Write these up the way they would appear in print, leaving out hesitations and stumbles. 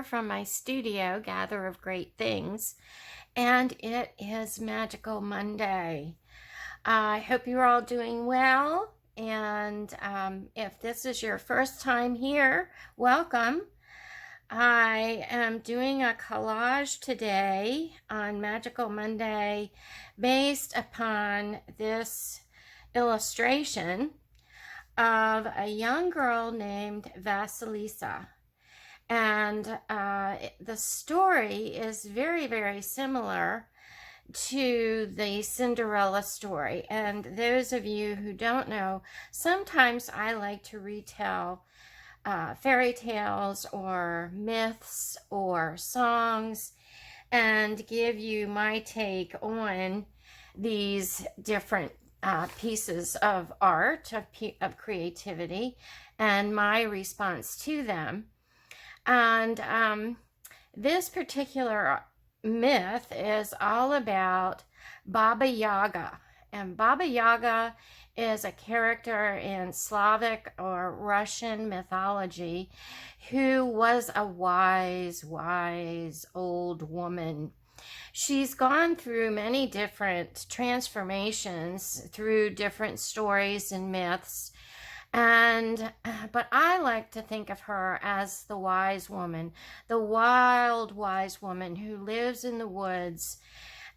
From my studio, Gather of Great Things, and it is Magical Monday. I hope you're all doing well, and if this is your first time here, welcome. I am doing a collage today on Magical Monday based upon this illustration of a young girl named Vasilisa. And the story is very, very similar to the Cinderella story. And those of you who don't know, sometimes I like to retell fairy tales or myths or songs and give you my take on these different pieces of art, of creativity, and my response to them. And this particular myth is all about Baba Yaga. And Baba Yaga is a character in Slavic or Russian mythology who was a wise, wise old woman. She's gone through many different transformations through different stories and myths. But I like to think of her as the wise woman, the wild, wise woman who lives in the woods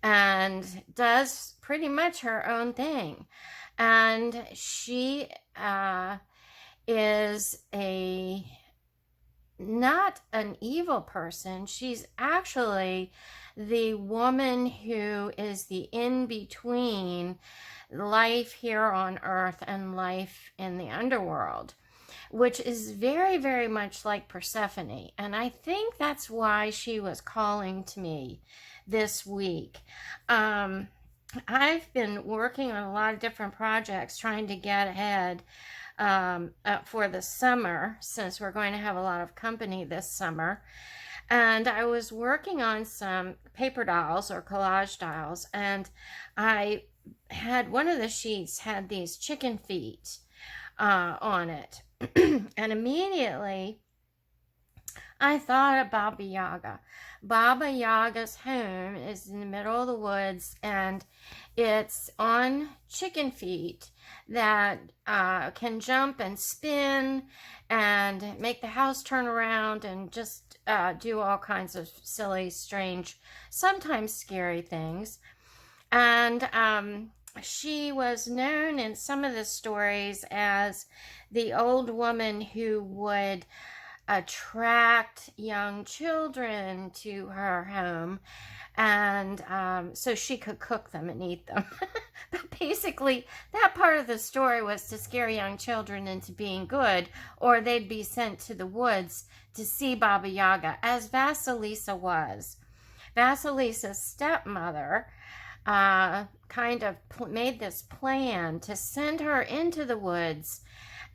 and does pretty much her own thing. And she is not an evil person. She's actually the woman who is the in-between life here on earth and life in the underworld, which is very, very much like Persephone. And I think that's why she was calling to me this week. I've been working on a lot of different projects trying to get ahead for the summer, since we're going to have a lot of company this summer. And I was working on some paper dolls or collage dolls, and I had one of the sheets had these chicken feet on it. And immediately I thought of Baba Yaga. Baba Yaga's home is in the middle of the woods, and it's on chicken feet that can jump and spin and make the house turn around and just do all kinds of silly, strange, sometimes scary things. And she was known in some of the stories as the old woman who would attract young children to her home, and so she could cook them and eat them. But basically, that part of the story was to scare young children into being good, or they'd be sent to the woods to see Baba Yaga, as Vasilisa was. Vasilisa's stepmother kind of made this plan to send her into the woods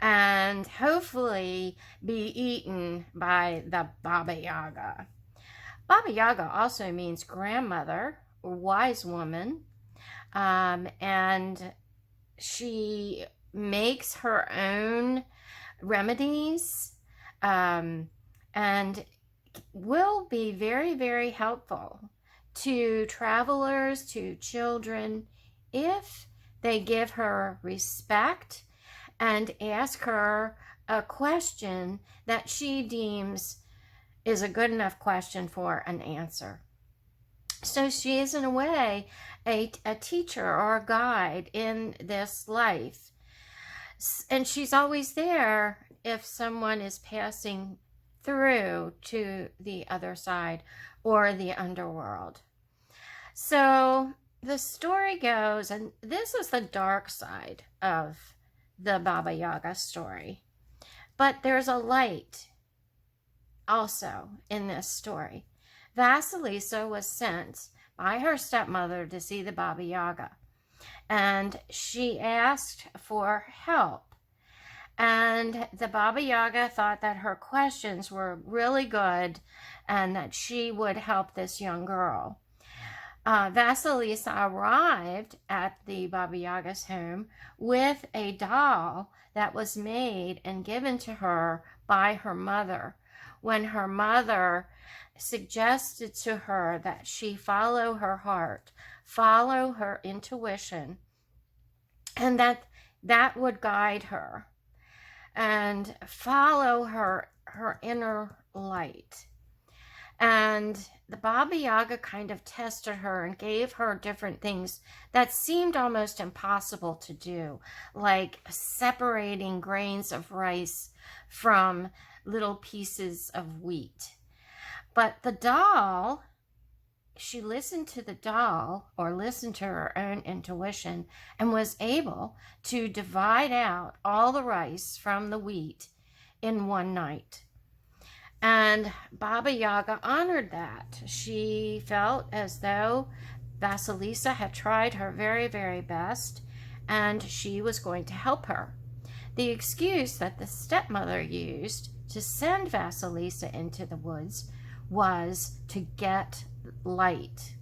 and hopefully be eaten by the Baba Yaga. Baba Yaga also means grandmother or wise woman, and she makes her own remedies and will be very, very helpful to travelers, to children, if they give her respect and ask her a question that she deems is a good enough question for an answer. So she is, in a way, a teacher or a guide in this life. And she's always there if someone is passing through to the other side or the underworld. So the story goes, and this is the dark side of the Baba Yaga story, but there's a light also in this story. Vasilisa was sent by her stepmother to see the Baba Yaga, and she asked for help. And the Baba Yaga thought that her questions were really good and that she would help this young girl. Vasilisa arrived at the Baba Yaga's home with a doll that was made and given to her by her mother, when her mother suggested to her that she follow her heart, follow her intuition, and that would guide her, and follow her inner light. And the Baba Yaga kind of tested her and gave her different things that seemed almost impossible to do, like separating grains of rice from little pieces of wheat. But the doll, she listened to the doll, or listened to her own intuition, and was able to divide out all the rice from the wheat in one night. And Baba Yaga honored that. She felt as though Vasilisa had tried her very, very best, and she was going to help her. The excuse that the stepmother used to send Vasilisa into the woods was to get light.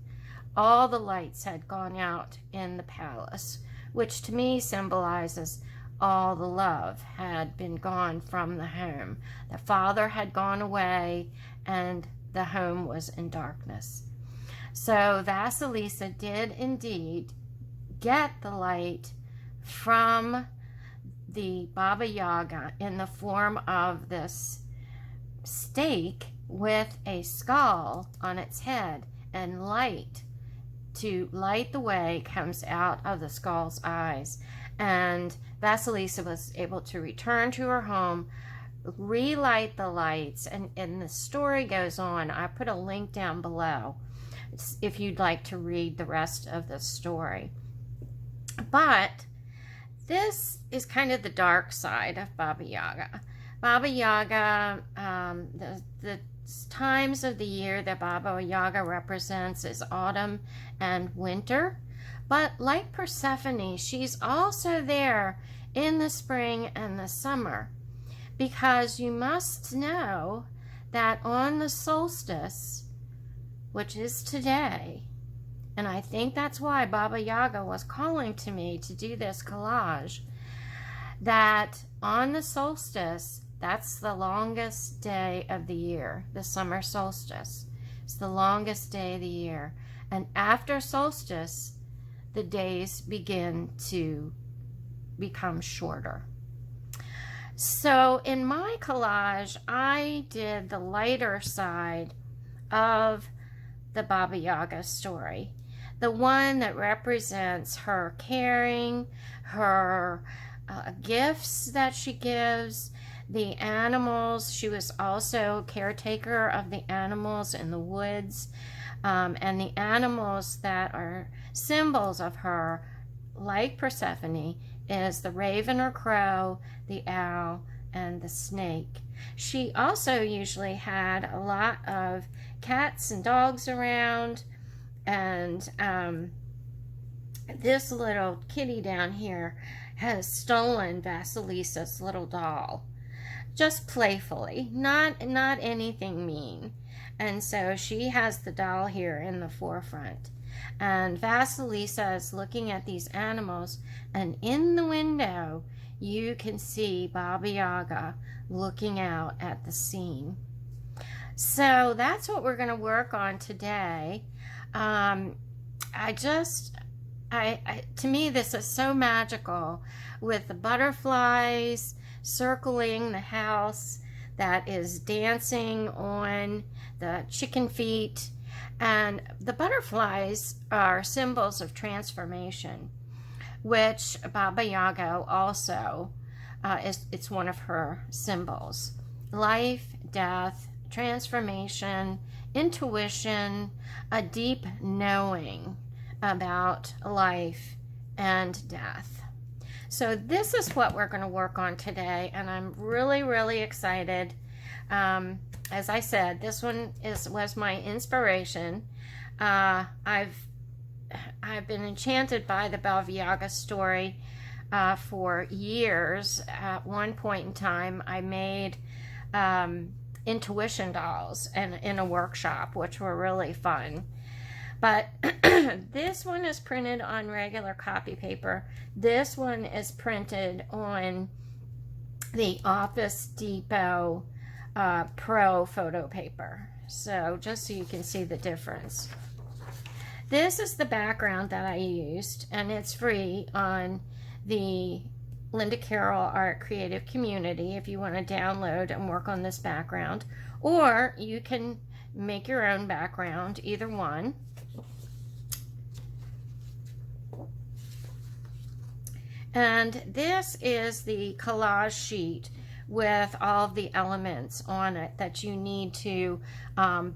All the lights had gone out in the palace, which to me symbolizes all the love had been gone from the home. The father had gone away and the home was in darkness. So Vasilisa did indeed get the light from the Baba Yaga in the form of this stake with a skull on its head, and light to light the way comes out of the skull's eyes. And Vasilisa was able to return to her home, relight the lights, and the story goes on. I put a link down below if you'd like to read the rest of the story. But this is kind of the dark side of Baba Yaga. Baba Yaga, the times of the year that Baba Yaga represents is autumn and winter. But like Persephone, she's also there in the spring and the summer, because you must know that on the solstice, which is today, and I think that's why Baba Yaga was calling to me to do this collage, that on the solstice, that's the longest day of the year, the summer solstice. It's the longest day of the year. And after solstice, the days begin to become shorter. So in my collage, I did the lighter side of the Baba Yaga story, the one that represents her caring, her gifts that she gives, the animals. She was also caretaker of the animals in the woods, and the animals that are symbols of her, like Persephone, is the raven or crow, the owl, and the snake. She also usually had a lot of cats and dogs around, and this little kitty down here has stolen Vasilisa's little doll, just playfully, not anything mean. And so she has the doll here in the forefront. And Vasilisa is looking at these animals, and in the window you can see Baba Yaga looking out at the scene. So that's what we're going to work on today. To me, this is so magical, with the butterflies circling the house that is dancing on the chicken feet. And the butterflies are symbols of transformation, which Baba Yaga also it's one of her symbols. Life, death, transformation, intuition, a deep knowing about life and death. So this is what we're going to work on today, and I'm really, really excited As I said, this one was my inspiration. I've been enchanted by the Baba Yaga story for years. At one point in time, I made intuition dolls in a workshop, which were really fun. But this one is printed on regular copy paper. This one is printed on the Office Depot Pro photo paper. So just so you can see the difference. This is the background that I used, and it's free on the Linda Carroll Art Creative Community if you want to download and work on this background, or you can make your own background, either one. And this is the collage sheet with all the elements on it that you need to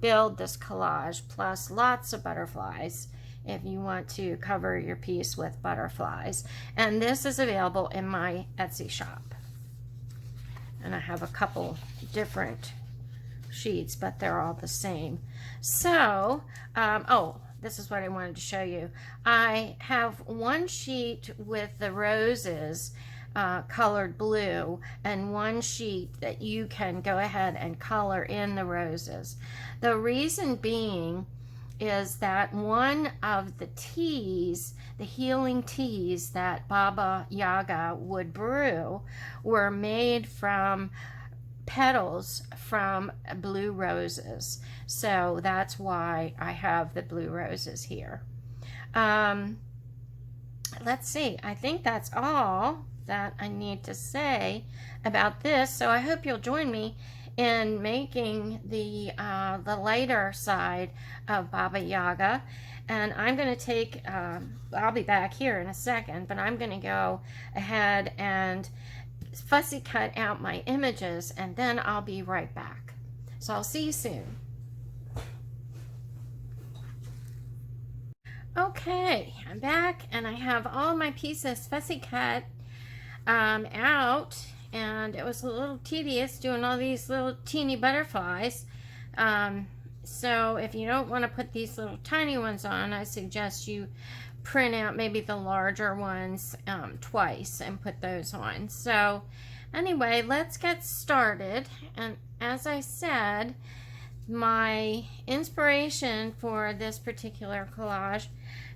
build this collage, plus lots of butterflies if you want to cover your piece with butterflies. And this is available in my Etsy shop. And I have a couple different sheets, but they're all the same. So, this is what I wanted to show you. I have one sheet with the roses colored blue, and one sheet that you can go ahead and color in the roses. The reason being is that one of the teas, the healing teas that Baba Yaga would brew, were made from petals from blue roses. So that's why I have the blue roses here. Let's see, I think that's all that I need to say about this. So I hope you'll join me in making the later side of Baba Yaga. And I'm going to take, I'll be back here in a second, but I'm going to go ahead and fussy cut out my images, and then I'll be right back. So I'll see you soon. Okay, I'm back, and I have all my pieces fussy cut out, and it was a little tedious doing all these little teeny butterflies. So if you don't want to put these little tiny ones on, I suggest you print out maybe the larger ones twice and put those on. So anyway, let's get started. And as I said, my inspiration for this particular collage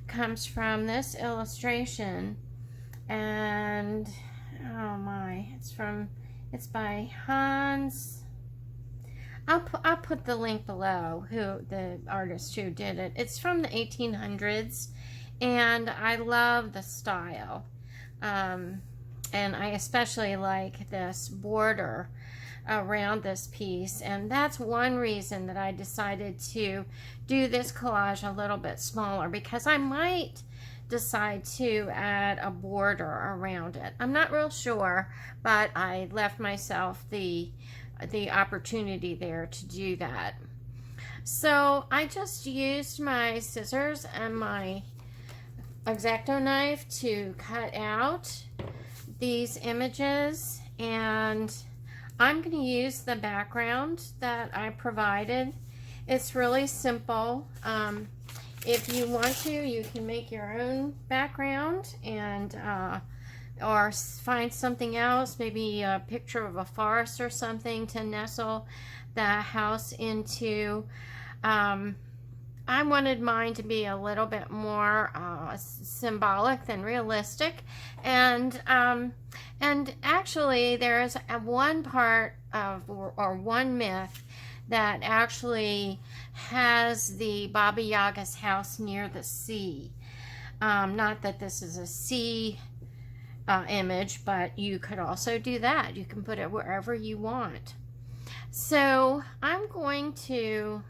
comes from this illustration, and oh my, it's by Hans. I'll put the link below, who the artist who did it. It's from the 1800s, and I love the style. And I especially like this border around this piece, and that's one reason that I decided to do this collage a little bit smaller, because I might decide to add a border around it. I'm not real sure, but I left myself the opportunity there to do that. So I just used my scissors and my X-Acto knife to cut out these images, and I'm going to use the background that I provided. It's really simple. If you want to, you can make your own background, and or find something else, maybe a picture of a forest or something to nestle the house into. I wanted mine to be a little bit more symbolic than realistic, and actually there's one part of, or one myth that actually has the Baba Yaga's house near the sea. Not that this is a sea image, but you could also do that. You can put it wherever you want. So I'm going to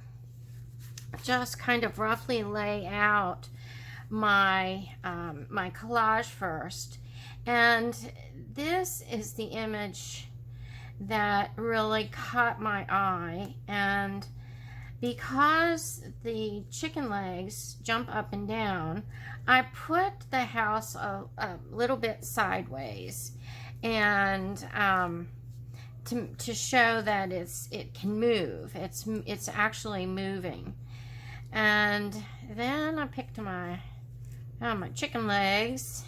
just kind of roughly lay out my my collage first, and this is the image that really caught my eye. And because the chicken legs jump up and down, I put the house a little bit sideways, and to show that it can move. It's actually moving. And then I picked my chicken legs,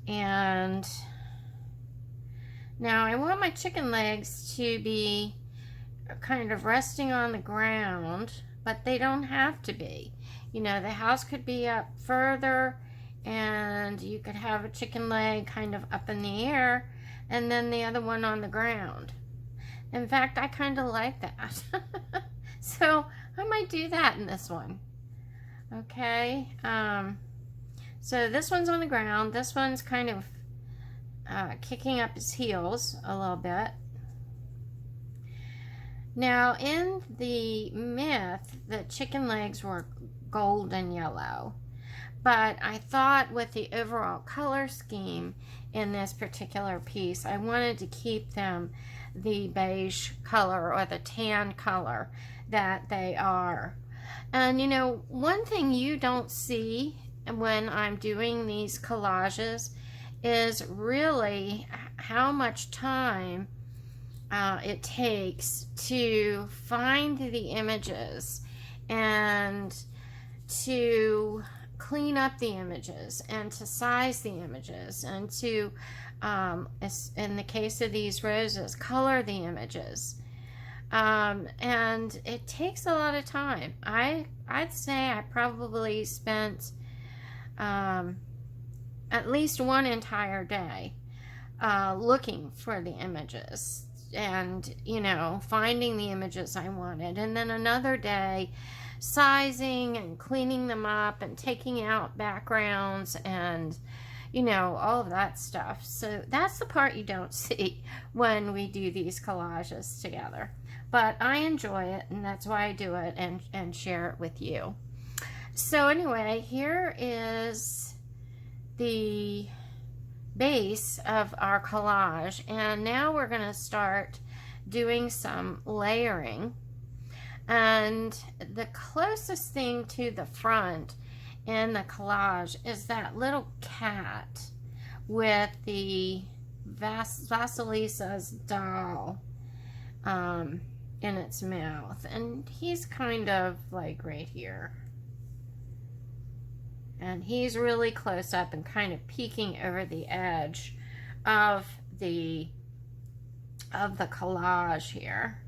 and now I want my chicken legs to be kind of resting on the ground, but they don't have to be. You know, the house could be up further, and you could have a chicken leg kind of up in the air and then the other one on the ground. In fact, I kind of like that. So I might do that in this one. Okay, so this one's on the ground. This one's kind of kicking up his heels a little bit. Now, in the myth, the chicken legs were golden yellow, but I thought with the overall color scheme in this particular piece, I wanted to keep them the beige color or the tan color that they are. And you know, one thing you don't see when I'm doing these collages is really how much time it takes to find the images and to clean up the images and to size the images and to, in the case of these roses, color the images. And it takes a lot of time. I'd say I probably spent at least one entire day looking for the images and, you know, finding the images I wanted, and then another day sizing and cleaning them up and taking out backgrounds and, you know, all of that stuff. So that's the part you don't see when we do these collages together. But I enjoy it, and that's why I do it and share it with you. So anyway, here is the base of our collage, and now we're going to start doing some layering. And the closest thing to the front in the collage is that little cat with the Vasilisa's doll in its mouth, and he's kind of like right here, and he's really close up and kind of peeking over the edge of the collage here.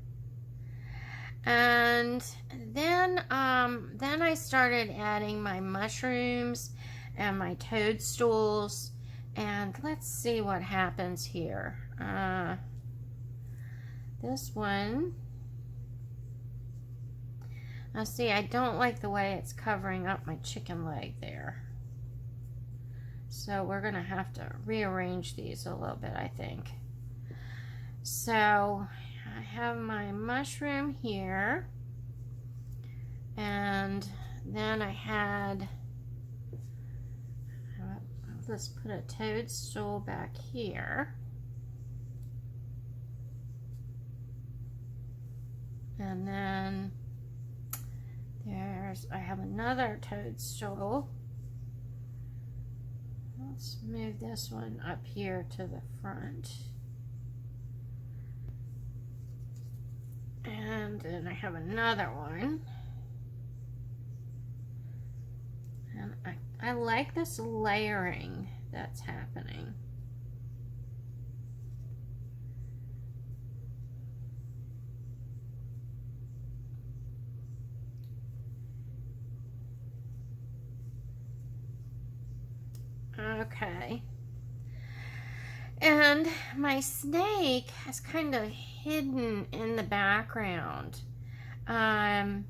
And then I started adding my mushrooms and my toadstools, and let's see what happens here. This one, now see, I don't like the way it's covering up my chicken leg there. So we're gonna have to rearrange these a little bit, I think. So I have my mushroom here, and then I had, let's put a toadstool back here. And then I have another toadstool. Let's move this one up here to the front. And then I have another one. And I like this layering that's happening. Okay. And my snake has kind of hidden in the background. I'm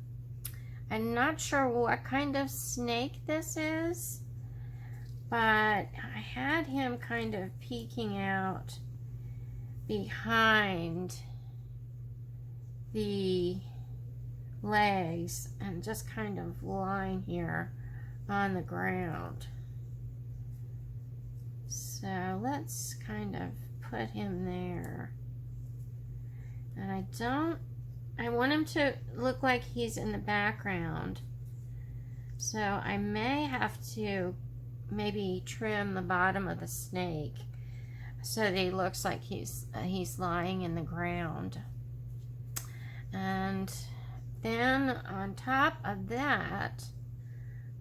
not sure what kind of snake this is, but I had him kind of peeking out behind the legs and just kind of lying here on the ground. So let's kind of put him there. And I want him to look like he's in the background. So I may have to maybe trim the bottom of the snake so that he looks like he's lying in the ground. And then on top of that,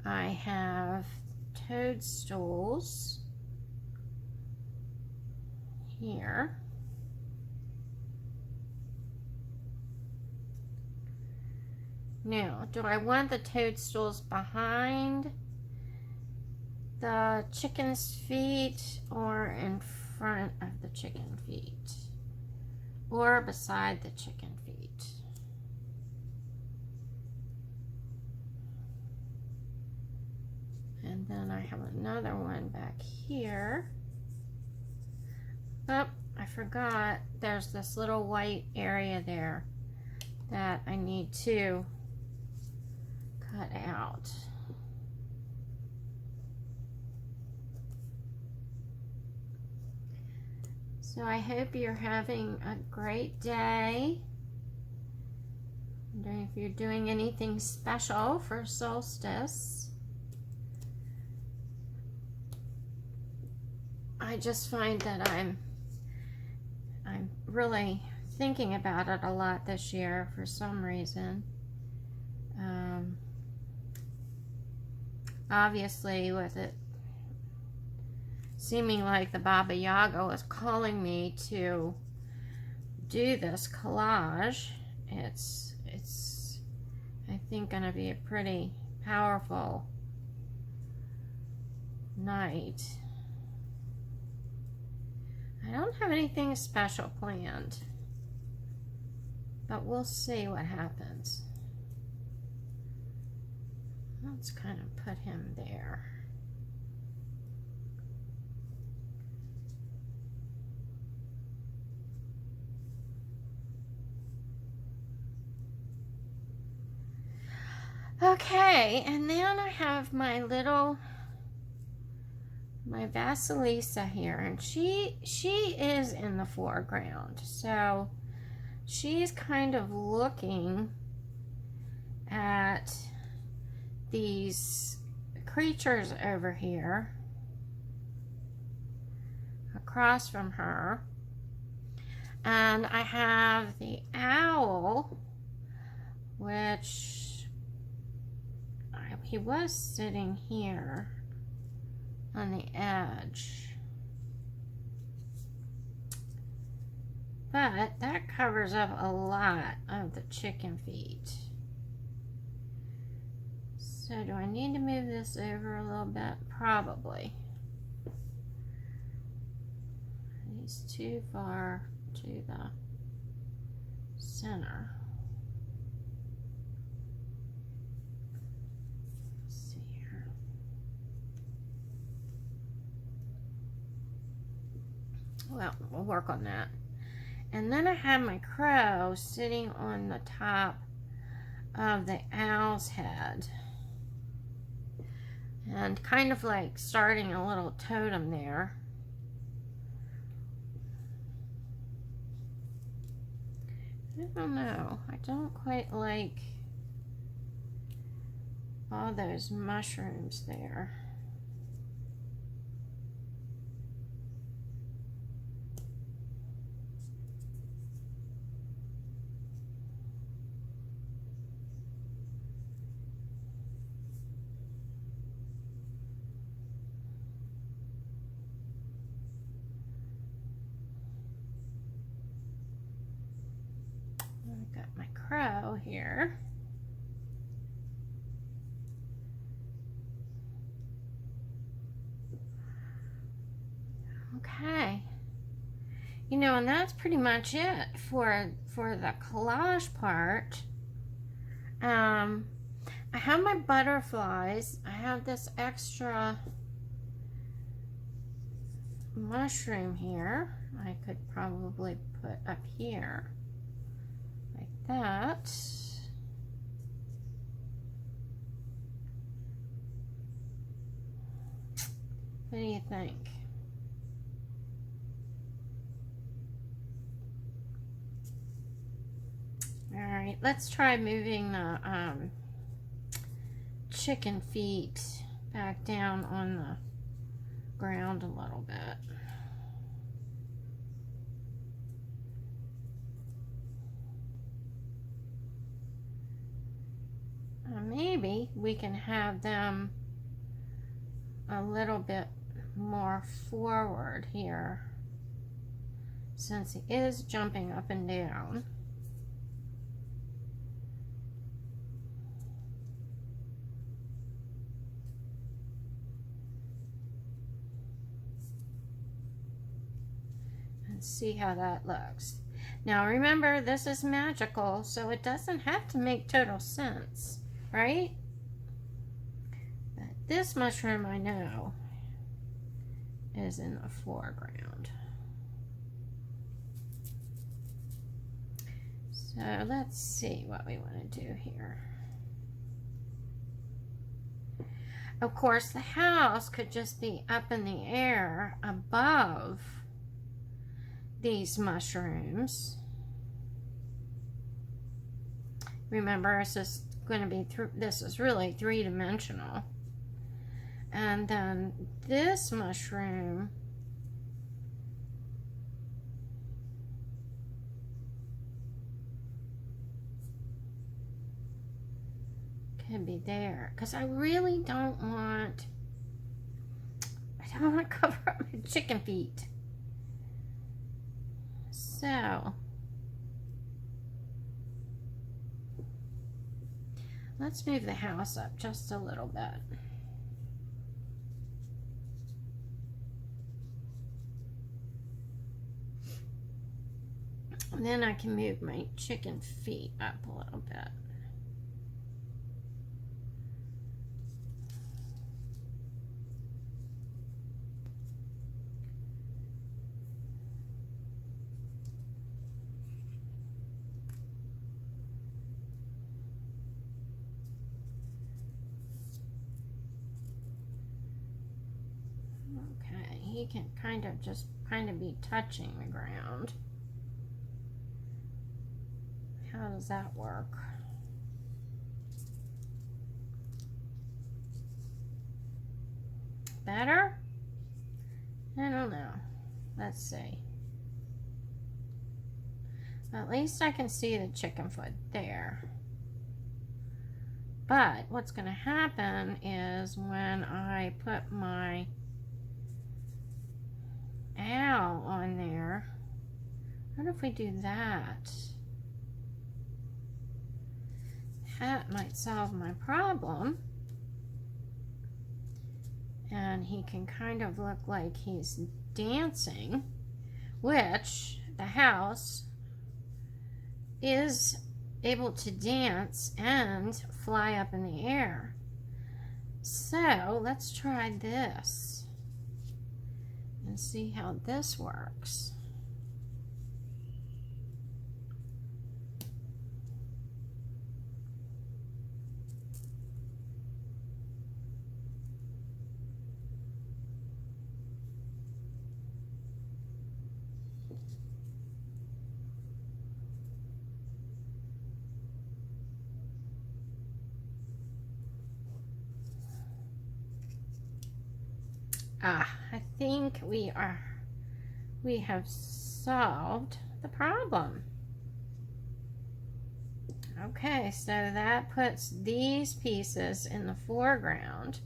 I have toadstools here. Now, do I want the toadstools behind the chicken's feet or in front of the chicken feet or beside the chicken feet? And then I have another one back here. Oh, I forgot there's this little white area there that I need to cut out. So I hope you're having a great day. I'm wondering if you're doing anything special for solstice. I just find that I'm really thinking about it a lot this year for some reason. Obviously, with it seeming like the Baba Yaga was calling me to do this collage, it's I think going to be a pretty powerful night. I don't have anything special planned, but we'll see what happens. Let's kind of put him there. Okay, and then I have my Vasilisa here, and she is in the foreground. So she's kind of looking at these creatures over here across from her. And I have the owl, which he was sitting here on the edge, but that covers up a lot of the chicken feet. So do I need to move this over a little bit? Probably. He's too far to the center. Well, we'll work on that. And then I have my crow sitting on the top of the owl's head. And kind of like starting a little totem there. I don't know. I don't quite like all those mushrooms there. I've got my crow here. Okay. You know, and that's pretty much it for the collage part. I have my butterflies. I have this extra mushroom here. I could probably put up here like that. What do you think? All right, let's try moving the chicken feet back down on the ground a little bit. maybe we can have them a little bit more forward here, since he is jumping up and down. And see how that looks. Now remember, this is magical, so it doesn't have to make total sense, right? But this mushroom, I know, is in the foreground. So let's see what we want to do here. Of course, the house could just be up in the air above these mushrooms. Remember, it's just going to be this is really three-dimensional. And then this mushroom can be there, because I really don't want to cover up my chicken feet. So let's move the house up just a little bit. And then I can move my chicken feet up a little bit. Okay, he can kind of be touching the ground. How does that work? Better? I don't know. Let's see. At least I can see the chicken foot there. But what's going to happen is when I put my owl on there, what if we do that? That might solve my problem. And he can kind of look like he's dancing, which the house is able to dance and fly up in the air. So let's try this and see how this works. I think we have solved the problem. Okay, so that puts these pieces in the foreground,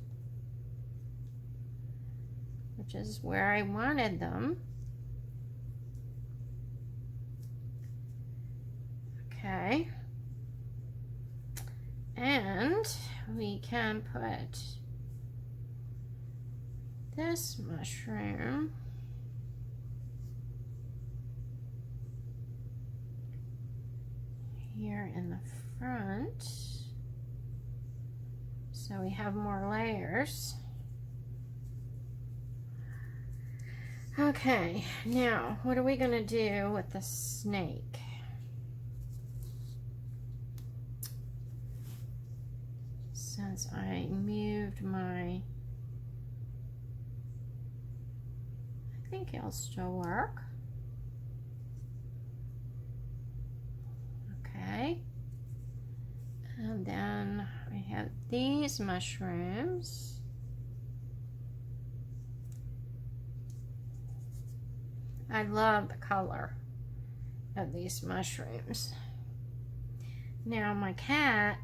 which is where I wanted them. Okay. And we can put this mushroom here in the front, so we have more layers. Okay, now what are we going to do with the snake? Since I moved my, I think it'll still work. Okay. And then we have these mushrooms. I love the color of these mushrooms. Now my cat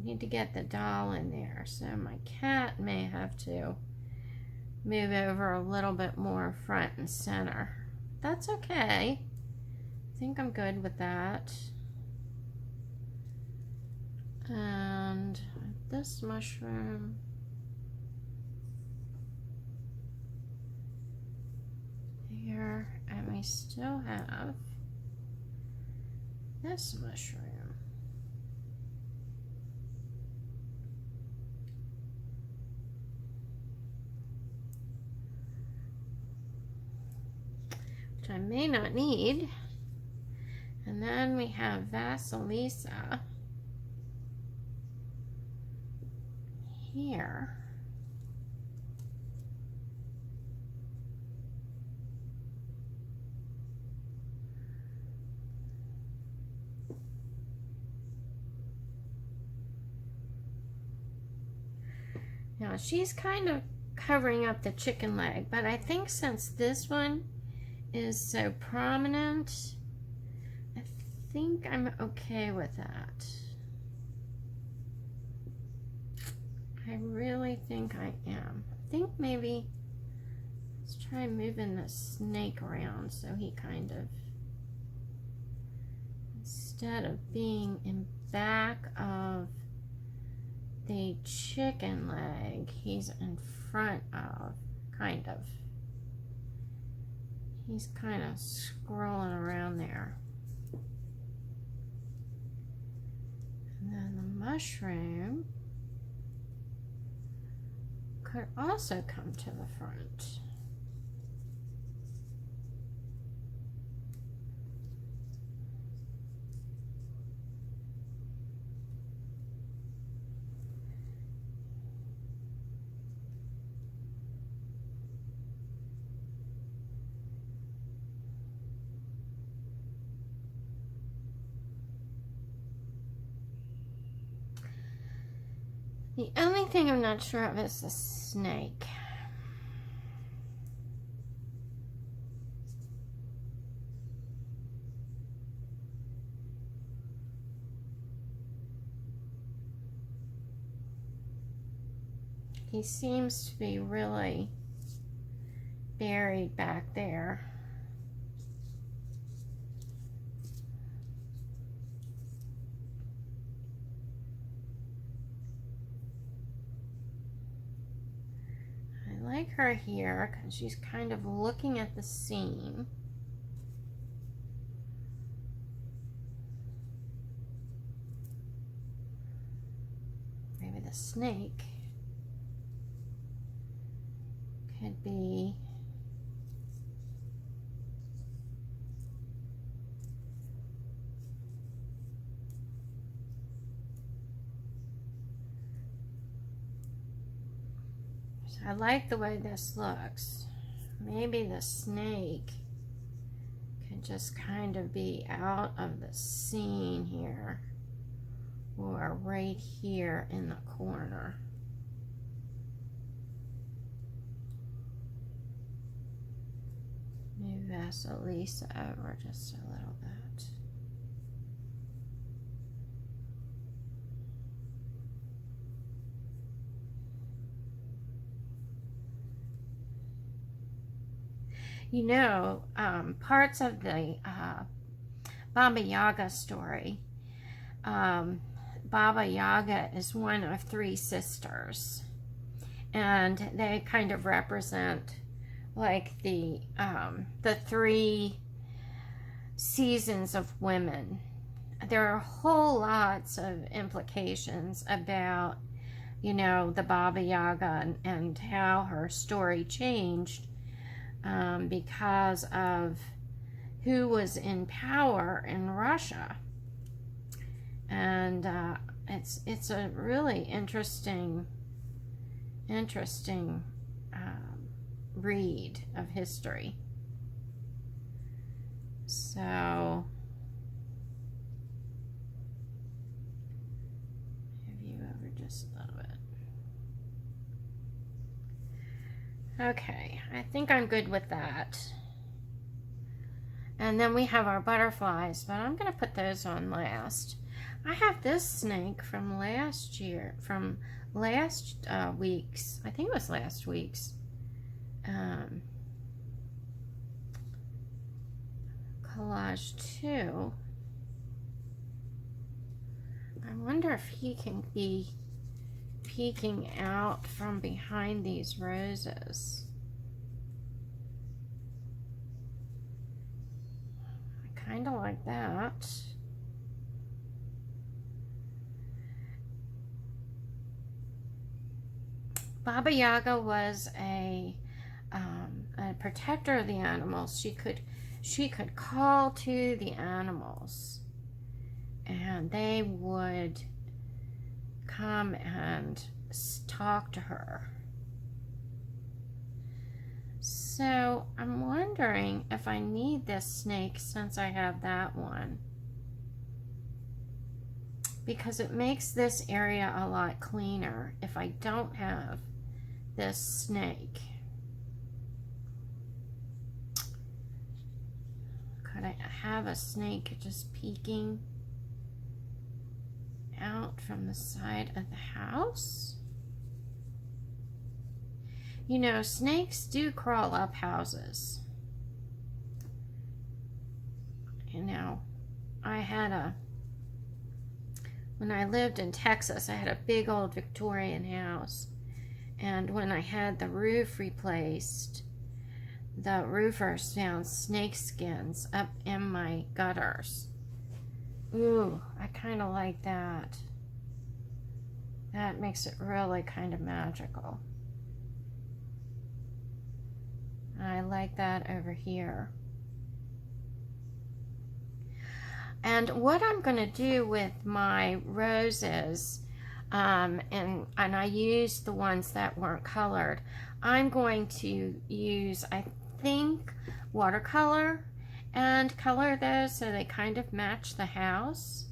need to get the doll in there, so my cat may have to move over a little bit more front and center. That's okay. I think I'm good with that. And this mushroom, here, and we still have this mushroom. Which I may not need. And then we have Vasilisa here. Now she's kind of covering up the chicken leg, but I think since this one is so prominent, I think I'm okay with that. I really think I am. I think maybe, let's try moving the snake around so he kind of, instead of being in back of the chicken leg, he's in front of, kind of. He's kind of scrolling around there. And then the mushroom could also come to the front. The only thing I'm not sure of is the snake. He seems to be really buried back there. I like her here because she's kind of looking at the scene. Maybe the snake could be I like the way this looks. Maybe the snake can just kind of be out of the scene here, or right here in the corner. Move Vasilisa over just a little bit. You know, parts of the Baba Yaga story, Baba Yaga is one of 3 sisters, and they kind of represent like the 3 seasons of women. There are whole lots of implications about, you know, the Baba Yaga and how her story changed because of who was in power in Russia. And it's a really interesting read of history. So move you over just a little bit. Okay, I think I'm good with that. And then we have our butterflies, but I'm going to put those on last. I have this snake from last year, from last week's, I think it was last week's collage too. I wonder if he can be peeking out from behind these roses. I kind of like that. Baba Yaga was a protector of the animals. She could call to the animals, and they would come and talk to her. So I'm wondering if I need this snake since I have that one, because it makes this area a lot cleaner if I don't have this snake. Could I have a snake just peeking out from the side of the house? You know, snakes do crawl up houses. You know, when I lived in Texas, I had a big old Victorian house. And when I had the roof replaced, the roofers found snake skins up in my gutters. Ooh, I kind of like that. That makes it really kind of magical. I like that over here. And what I'm going to do with my roses, and I used the ones that weren't colored, I'm going to use, I think, watercolor and color those so they kind of match the house.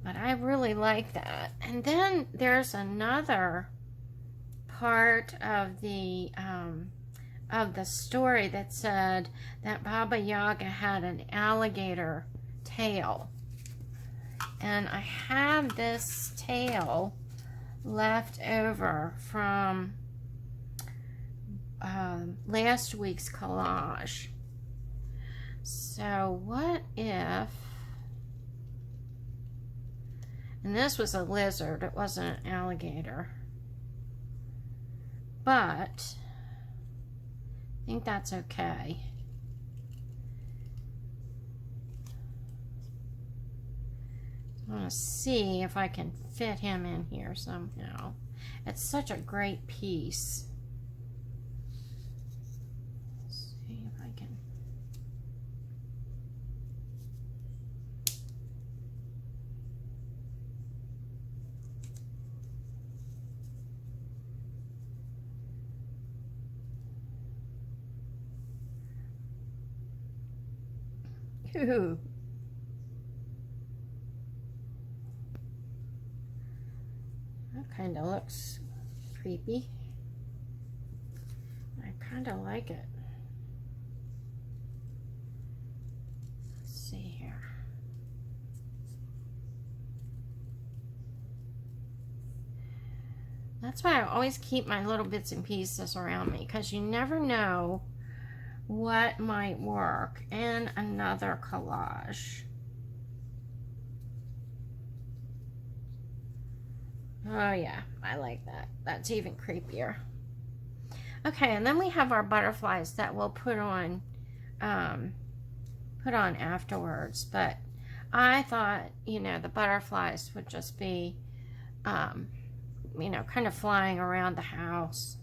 But I really like that. And then there's another part of the story that said that Baba Yaga had an alligator tail. And I have this tail left over from last week's collage. So what if, and this was a lizard, it wasn't an alligator, but I think that's okay. I want to see if I can fit him in here somehow. It's such a great piece. Let's see if I can. Ooh. That kind of looks creepy. I kind of like it. Let's see here. That's why I always keep my little bits and pieces around me, because you never know what might work in another collage. Oh yeah, I like that. That's even creepier. Okay, and then we have our butterflies that we'll put on afterwards. But I thought, you know, the butterflies would just be, you know, kind of flying around the house.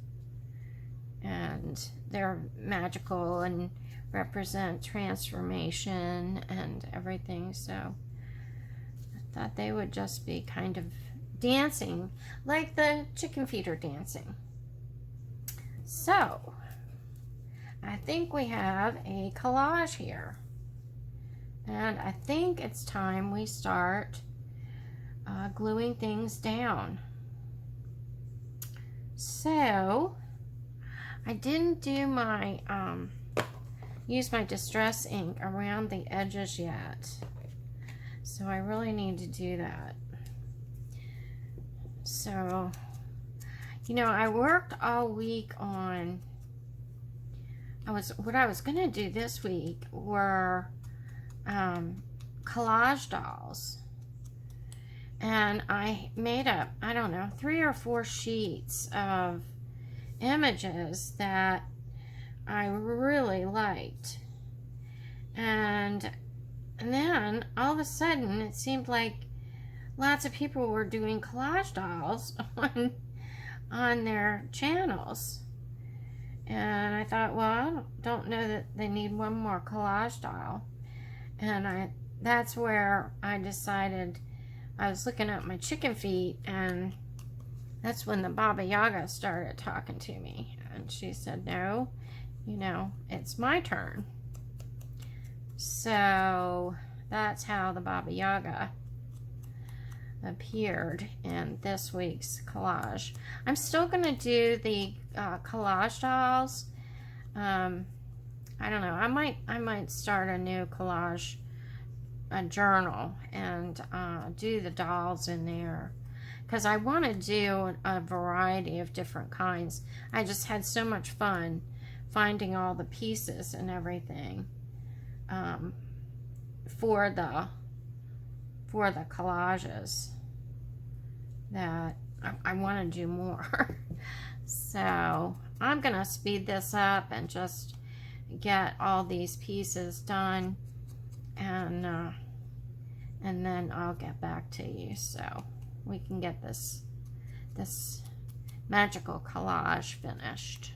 And they're magical and represent transformation and everything. So I thought they would just be kind of dancing like the chicken feet are dancing. So I think we have a collage here, and I think it's time we start gluing things down. So I didn't do my use my distress ink around the edges yet. So I really need to do that. So, you know, I worked all week on, what I was going to do this week were collage dolls. And I made up, I don't know, 3 or 4 sheets of images that I really liked. And then all of a sudden it seemed like lots of people were doing collage dolls on their channels. And I thought, well, I don't know that they need one more collage doll. And that's where I decided, I was looking at my chicken feet, and that's when the Baba Yaga started talking to me. And she said, no, you know, it's my turn. So that's how the Baba Yaga appeared in this week's collage. I'm still going to do the collage dolls. I don't know. I might start a new collage journal and do the dolls in there, because I want to do a variety of different kinds. I just had so much fun finding all the pieces and everything for the collages that I want to do more. So I'm gonna speed this up and just get all these pieces done, and then I'll get back to you so we can get this magical collage finished.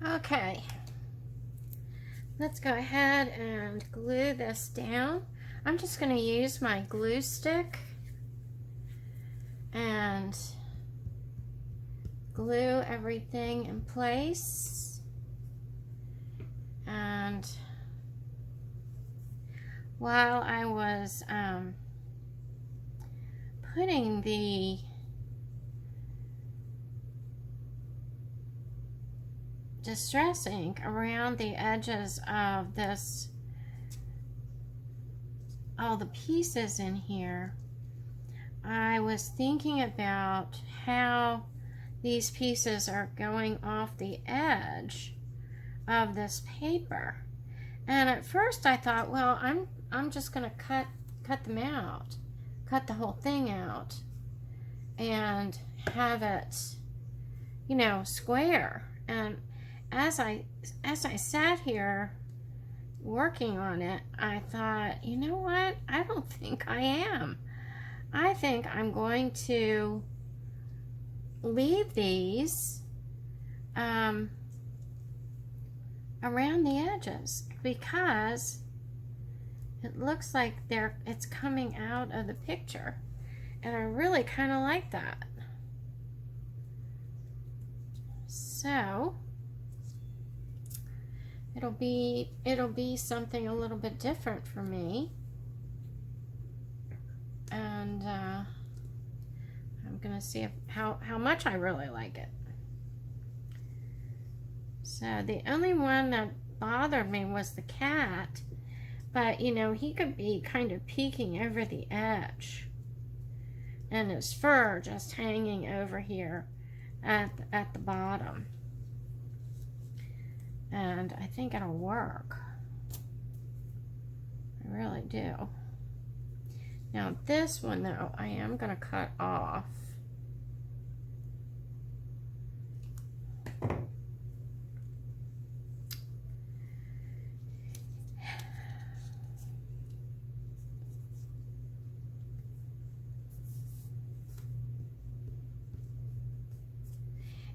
Okay, let's go ahead and glue this down. I'm just going to use my glue stick and glue everything in place. And while I was putting the distress ink around the edges of this, all the pieces in here, I was thinking about how these pieces are going off the edge of this paper. And at first I thought, well, I'm just going to cut them out, cut the whole thing out, and have it, you know, square. And as I sat here working on it, I thought, you know what? I don't think I am. I think I'm going to leave these around the edges, because it looks like it's coming out of the picture, and I really kind of like that. So it'll be something a little bit different for me, and I'm gonna see how much I really like it. So the only one that bothered me was the cat, but you know, he could be kind of peeking over the edge, and his fur just hanging over here at the bottom. And I think it'll work. I really do. Now this one though, I am going to cut off.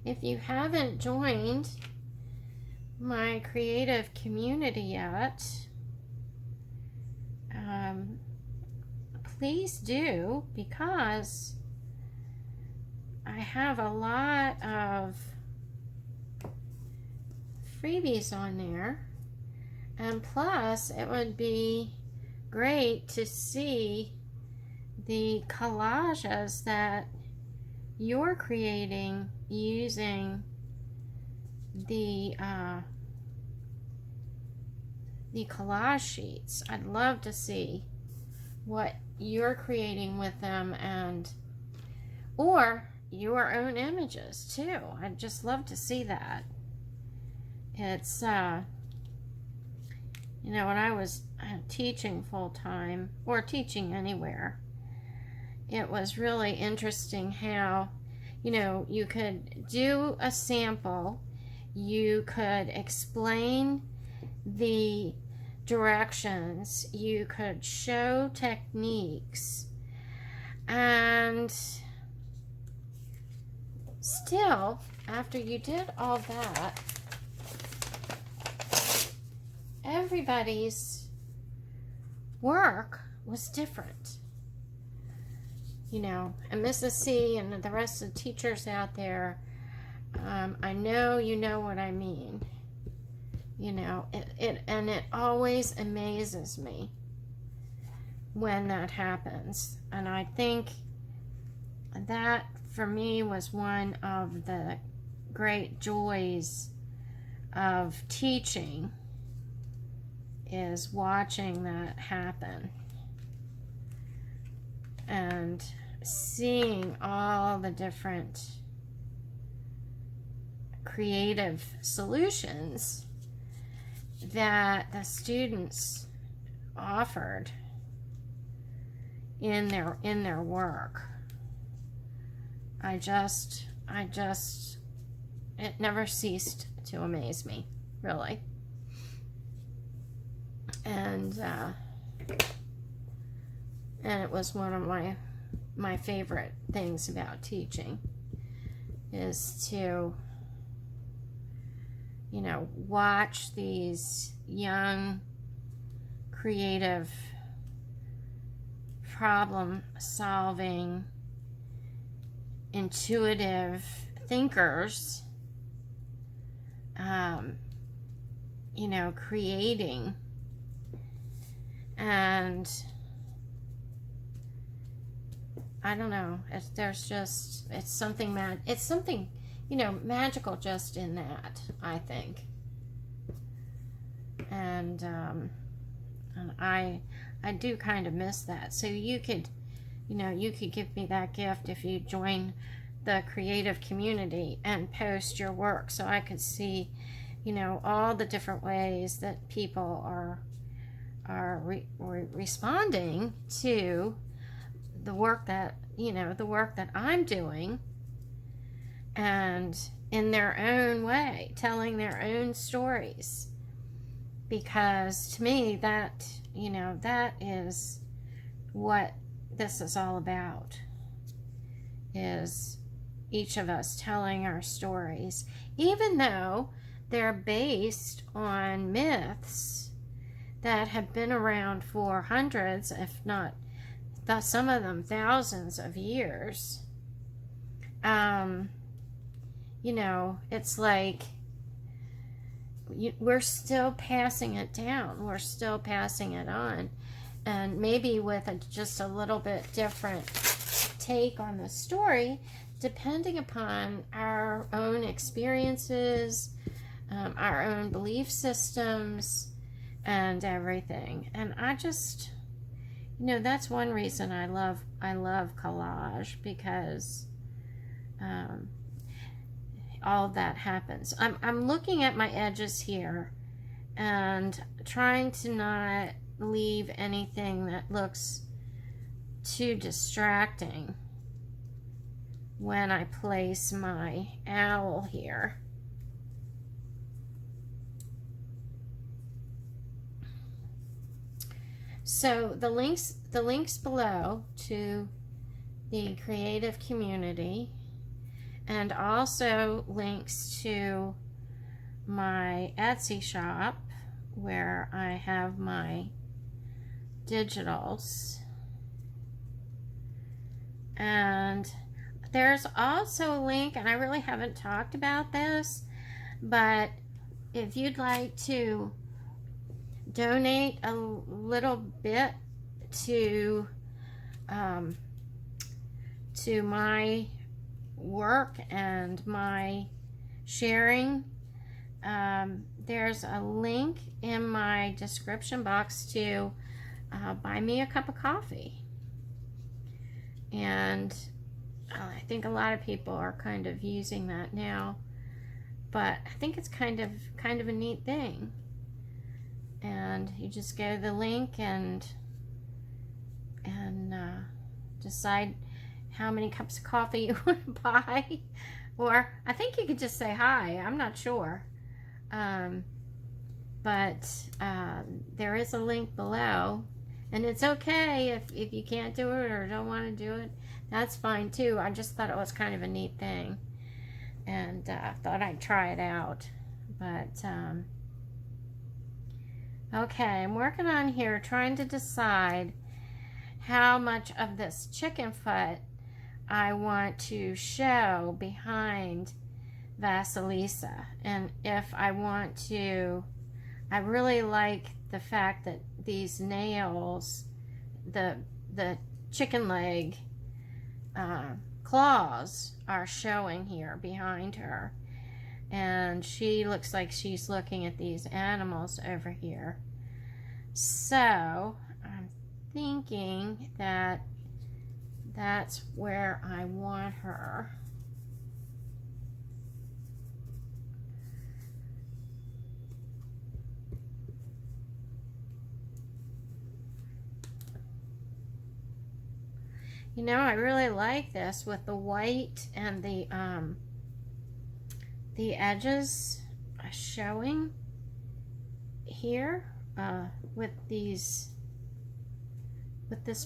If you haven't joined my creative community yet, please do, because I have a lot of freebies on there, and plus it would be great to see the collages that you're creating using the collage sheets. I'd love to see what you're creating with them, and or your own images too. I'd just love to see that. It's you know, when I was teaching full-time, or teaching anywhere, it was really interesting how, you know, you could do a sample, you could explain the directions, you could show techniques, and still, after you did all that, everybody's work was different. You know, and Mrs. C and the rest of the teachers out there, I know you know what I mean. You know, it always amazes me when that happens. And I think that for me was one of the great joys of teaching, is watching that happen and seeing all the different creative solutions that the students offered in their work. It never ceased to amaze me, really. And it was one of my favorite things about teaching, is to you know, watch these young, creative, problem-solving, intuitive thinkers, you know, creating. And I don't know, it's something you know, magical just in that, I think. And I do kind of miss that. So you could, you know, you could give me that gift if you join the creative community and post your work, so I could see, you know, all the different ways that people are responding to the work that, you know, the work that I'm doing, and in their own way, telling their own stories. Because to me, that, you know, that is what this is all about, is each of us telling our stories, even though they're based on myths that have been around for hundreds, if not some of them thousands of years. You know, it's like we're still passing it down. We're still passing it on. And maybe with just a little bit different take on the story, depending upon our own experiences, our own belief systems, and everything. And I just, you know, that's one reason I love collage, because all of that happens. I'm looking at my edges here and trying to not leave anything that looks too distracting when I place my owl here. So the links below to the creative community, and also links to my Etsy shop where I have my digitals. And there's also a link, and I really haven't talked about this, but if you'd like to donate a little bit to my work and my sharing, there's a link in my description box to buy me a cup of coffee. And I think a lot of people are kind of using that now, but I think it's kind of a neat thing. And you just go to the link and decide how many cups of coffee you want to buy, or I think you could just say hi. I'm not sure, but there is a link below, and it's okay if you can't do it or don't want to do it. That's fine too. I just thought it was kind of a neat thing, and thought I'd try it out. But okay, I'm working on here trying to decide how much of this chicken foot I want to show behind Vasilisa, and if I want to, I really like the fact that these nails, the chicken leg claws are showing here behind her, and she looks like she's looking at these animals over here. So I'm thinking that that's where I want her. You know, I really like this with the white and the edges showing here with this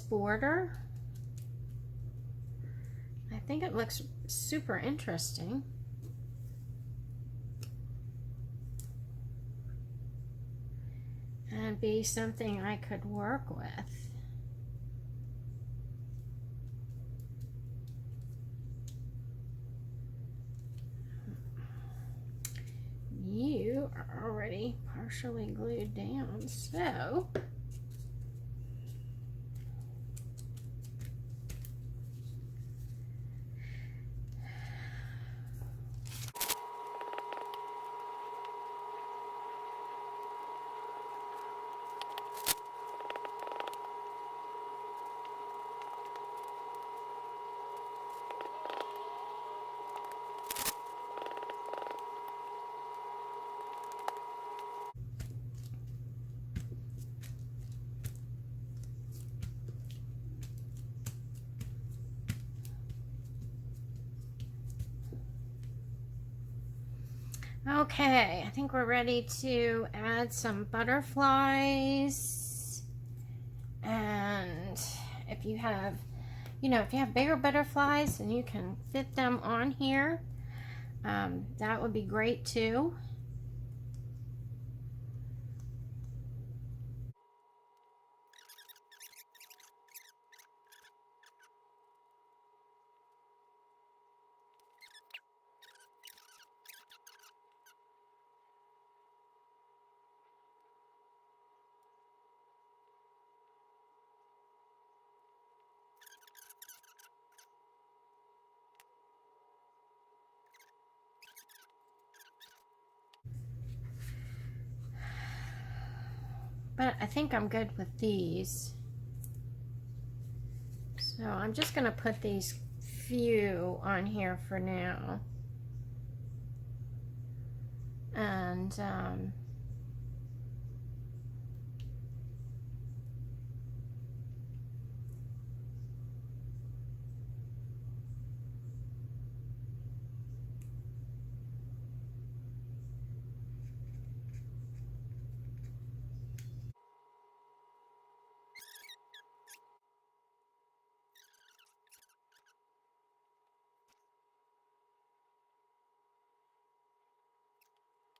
border. I think it looks super interesting. and be something I could work with. You are already partially glued down, so okay, I think we're ready to add some butterflies. And if you have, if you have bigger butterflies and you can fit them on here, that would be great too. But I think I'm good with these. So I'm just going to put these few on here for now. And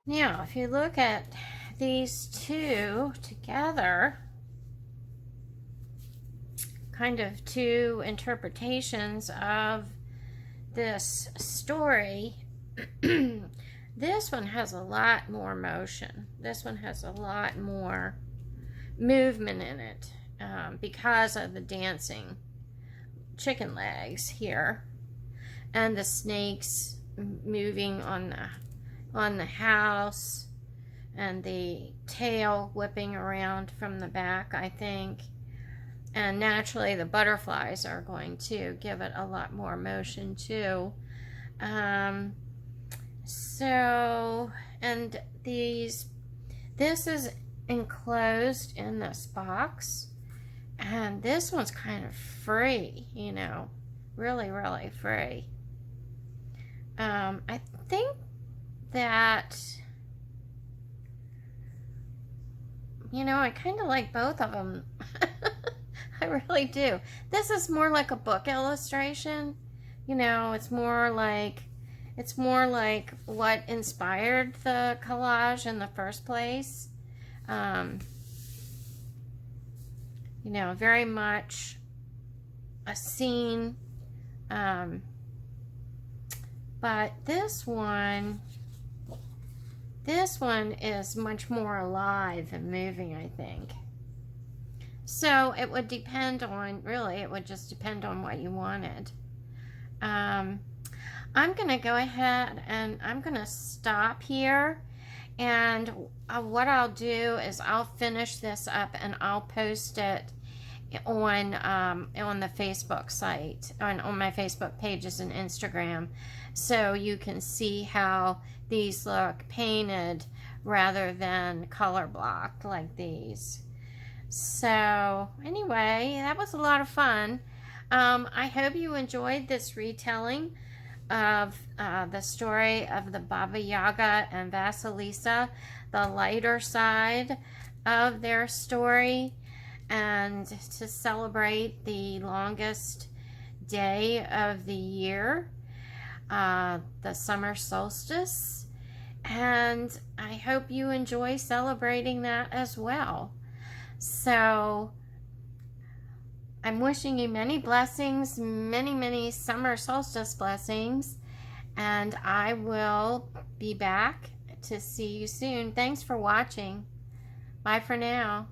now, if you look at these two together, kind of two interpretations of this story, this one has a lot more motion. This one has a lot more movement in it because of the dancing chicken legs here and the snakes moving on the house and the tail whipping around from the back, I think. And naturally the butterflies are going to give it a lot more motion too. So, and this is enclosed in this box, and this one's kind of free, really, really free. I think that, I kind of like both of them. I really do. This is more like a book illustration. It's more like what inspired the collage in the first place. Very much a scene. But this one is much more alive and moving, I think. So it would depend on, really, it would just depend on what you wanted. I'm going to go ahead and I'm going to stop here. And what I'll do is I'll finish this up and I'll post it on the Facebook site, on my Facebook pages and Instagram, so you can see how these look painted rather than color blocked like these. So anyway, that was a lot of fun. I hope you enjoyed this retelling of the story of the Baba Yaga and Vasilisa, the lighter side of their story, and to celebrate the longest day of the year, the summer solstice. And I hope you enjoy celebrating that as well. So I'm wishing you many blessings, many summer solstice blessings, and I will be back to see you soon. Thanks for watching. Bye for now.